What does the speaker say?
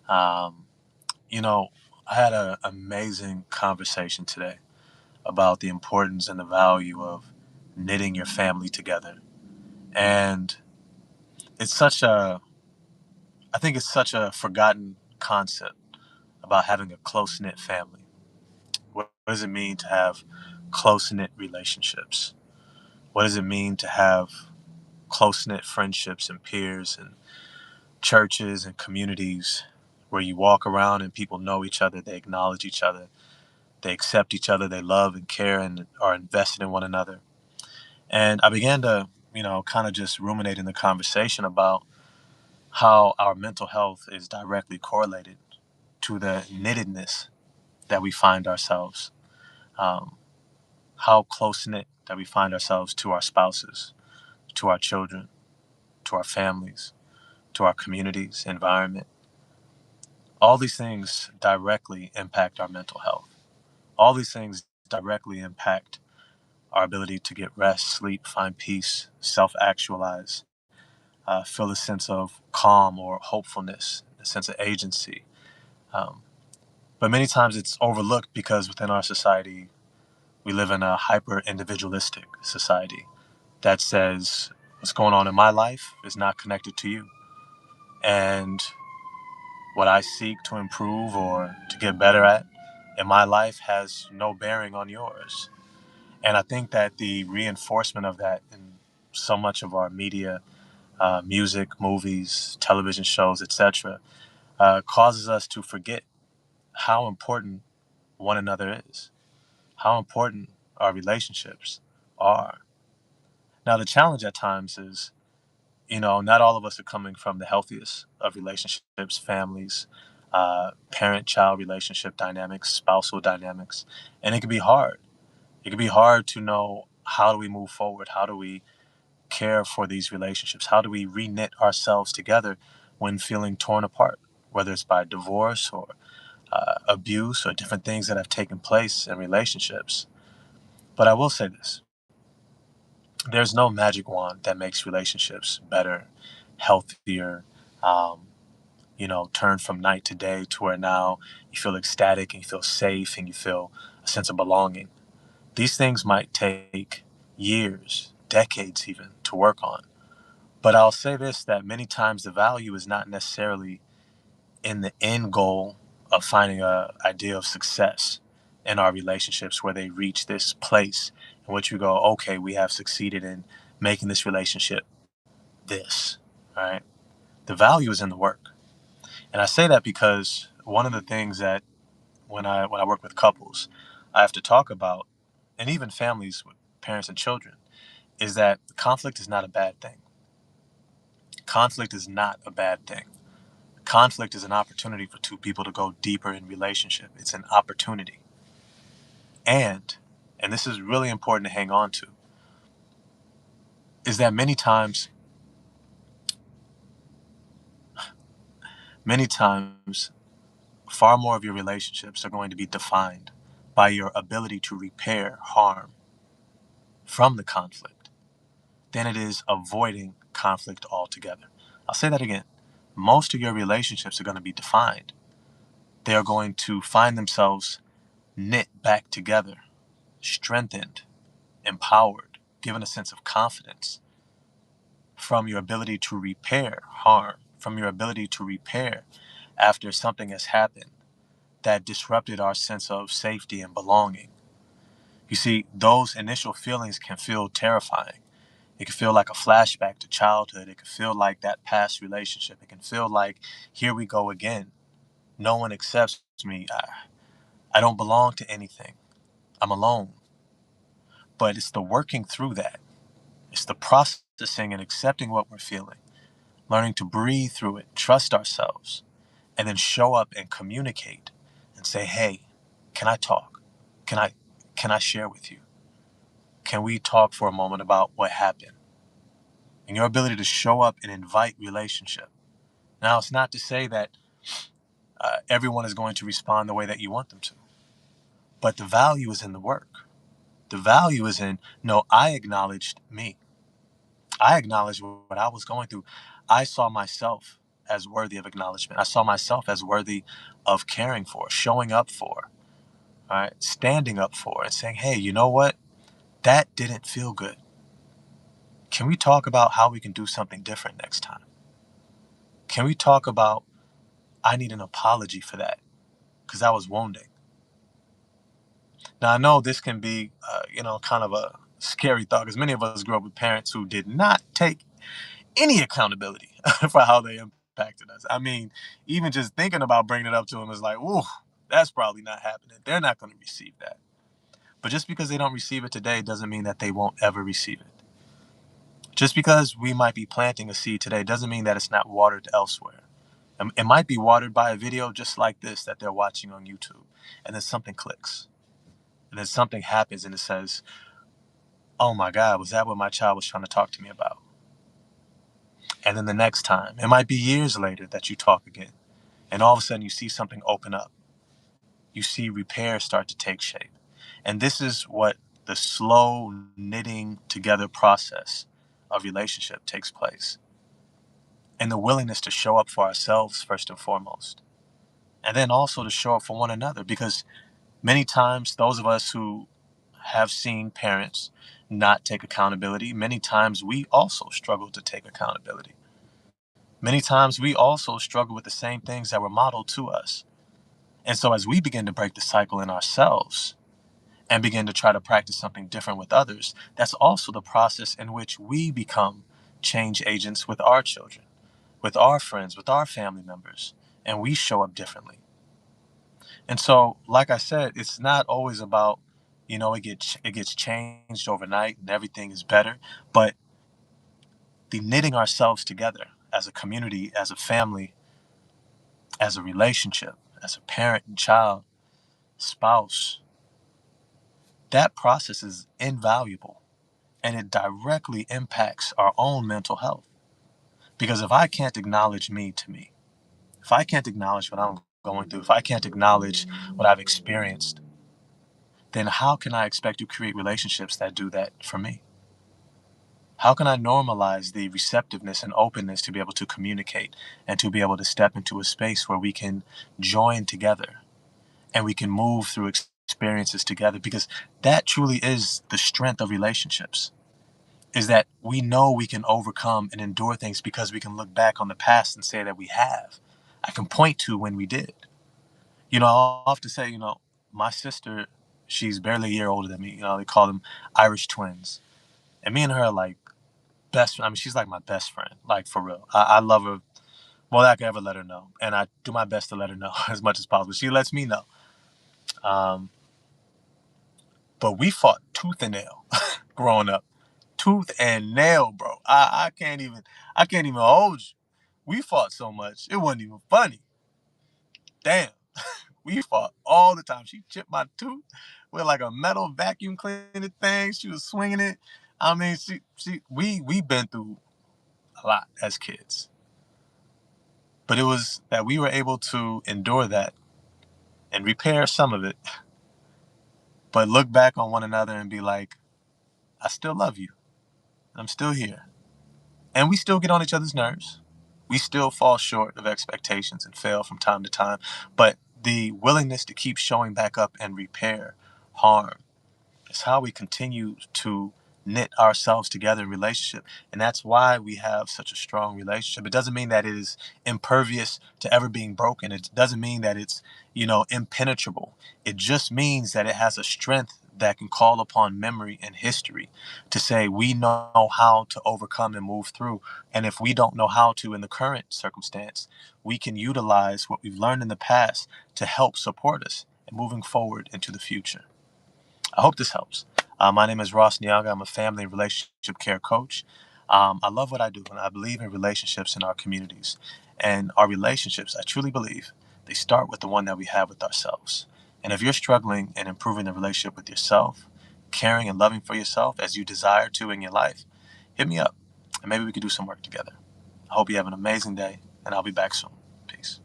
Um, you know, I had an amazing conversation today about the importance and the value of knitting your family together. And it's such a, I think it's such a forgotten concept about having a close knit family. What does it mean to have close knit relationships? What does it mean to have close knit friendships and peers and churches and communities where you walk around and people know each other, they acknowledge each other, they accept each other, they love and care and are invested in one another. And I began to, kind of just ruminate in the conversation about how our mental health is directly correlated to the knittedness that we find ourselves, um, how close knit that we find ourselves to our spouses, to our children, to our families, to our communities, environment. All these things directly impact our mental health. All these things directly impact our ability to get rest, sleep, find peace, self actualize, feel a sense of calm or hopefulness, a sense of agency. Um, but many times it's overlooked because within our society, we live in a hyper individualistic society that says what's going on in my life is not connected to you. And what I seek to improve or to get better at in my life has no bearing on yours. And I think that the reinforcement of that in so much of our media, music, movies, television shows, etc., causes us to forget how important one another is, how important our relationships are. Now, the challenge at times is, not all of us are coming from the healthiest of relationships, families, parent child relationship dynamics, spousal dynamics. And it can be hard. It can be hard to know how do we move forward? How do we care for these relationships? How do we re-knit ourselves together when feeling torn apart, whether it's by divorce or abuse or different things that have taken place in relationships? But I will say this: there's no magic wand that makes relationships better, healthier, um, turn from night to day to where now you feel ecstatic and you feel safe and you feel a sense of belonging. These things might take years, decades even, to work on. But I'll say this, that many times the value is not necessarily in the end goal of finding a idea of success in our relationships where they reach this place in which we go, okay, we have succeeded in making this relationship this, right? The value is in the work. And I say that because one of the things that when I work with couples, I have to talk about, and even families with parents and children, is that conflict is not a bad thing. Conflict is not a bad thing. Conflict is an opportunity for two people to go deeper in relationship. It's an opportunity. And this is really important to hang on to, is that many times, far more of your relationships are going to be defined by your ability to repair harm from the conflict than it is avoiding conflict altogether. I'll say that again. Most of your relationships are going to be defined. They are going to find themselves knit back together, strengthened, empowered, given a sense of confidence from your ability to repair harm, from your ability to repair after something has happened that disrupted our sense of safety and belonging. You see, those initial feelings can feel terrifying. It can feel like a flashback to childhood. It can feel like that past relationship. It can feel like, here we go again. No one accepts me. I don't belong to anything. I'm alone. But it's the working through that. It's the processing and accepting what we're feeling, learning to breathe through it, trust ourselves, and then show up and communicate and say, hey, can I talk? Can I can I share with you? Can we talk for a moment about what happened? And your ability to show up and invite relationship. Now, it's not to say that everyone is going to respond the way that you want them to, but the value is in the work. The value is in, no, I acknowledged me. I acknowledged what I was going through. I saw myself as worthy of acknowledgement. I saw myself as worthy of caring for, showing up for, all right, standing up for, and saying, hey, you know what? That didn't feel good. Can we talk about how we can do something different next time? Can we talk about, I need an apology for that because that was wounding. Now, I know this can be, kind of a scary thought because many of us grew up with parents who did not take any accountability for how they impacted us. I mean, even just thinking about bringing it up to them is like, ooh, that's probably not happening. They're not going to receive that. But just because they don't receive it today doesn't mean that they won't ever receive it. Just because we might be planting a seed today doesn't mean that it's not watered elsewhere. It might be watered by a video just like this that they're watching on YouTube, and then something clicks, and then something happens, and it says, "Oh my God, was that what my child was trying to talk to me about?" And then the next time, it might be years later that you talk again, and all of a sudden you see something open up. You see repair start to take shape, and this is what the slow knitting together process of relationship takes place, and the willingness to show up for ourselves first and foremost, and then also to show up for one another, because many times those of us who have seen parents not take accountability, many times we also struggle to take accountability. Many times we also struggle with the same things that were modeled to us. And so as we begin to break the cycle in ourselves and begin to try to practice something different with others, that's also the process in which we become change agents with our children, with our friends, with our family members, and we show up differently. And so, like I said, it's not always about, it gets changed overnight and everything is better, but the knitting ourselves together as a community, as a family, as a relationship, as a parent and child, spouse, that process is invaluable, and it directly impacts our own mental health. Because if I can't acknowledge me to me, if I can't acknowledge what I'm going through, if I can't acknowledge what I've experienced, then how can I expect to create relationships that do that for me? How can I normalize the receptiveness and openness to be able to communicate and to be able to step into a space where we can join together and we can move through experiences together? Because that truly is the strength of relationships, is that we know we can overcome and endure things because we can look back on the past and say that we have. I can point to when we did. I'll often say, my sister, she's barely a year older than me. They call them Irish twins. And me and her are like best. I mean, she's like my best friend, like for real. I love her more than I could ever let her know. And I do my best to let her know as much as possible. She lets me know. Um, but we fought tooth and nail growing up. Tooth and nail, bro. I can't even hold you. We fought so much, it wasn't even funny. Damn. We fought all the time. She chipped my tooth with like a metal vacuum cleaner thing. She was swinging it. I mean, we been through a lot as kids, but it was that we were able to endure that and repair some of it, but look back on one another and be like, I still love you. I'm still here. And we still get on each other's nerves. We still fall short of expectations and fail from time to time. But the willingness to keep showing back up and repair harm is how we continue to knit ourselves together in relationship. And that's why we have such a strong relationship. It doesn't mean that it is impervious to ever being broken. It doesn't mean that it's, impenetrable. It just means that it has a strength that can call upon memory and history to say we know how to overcome and move through. And if we don't know how to in the current circumstance, we can utilize what we've learned in the past to help support us in moving forward into the future. I hope this helps. My name is Ross Nyaga. I'm a family and relationship care coach. I love what I do, and I believe in relationships in our communities. And our relationships, I truly believe, they start with the one that we have with ourselves. And if you're struggling in improving the relationship with yourself, caring and loving for yourself as you desire to in your life, hit me up, and maybe we can do some work together. I hope you have an amazing day, and I'll be back soon. Peace.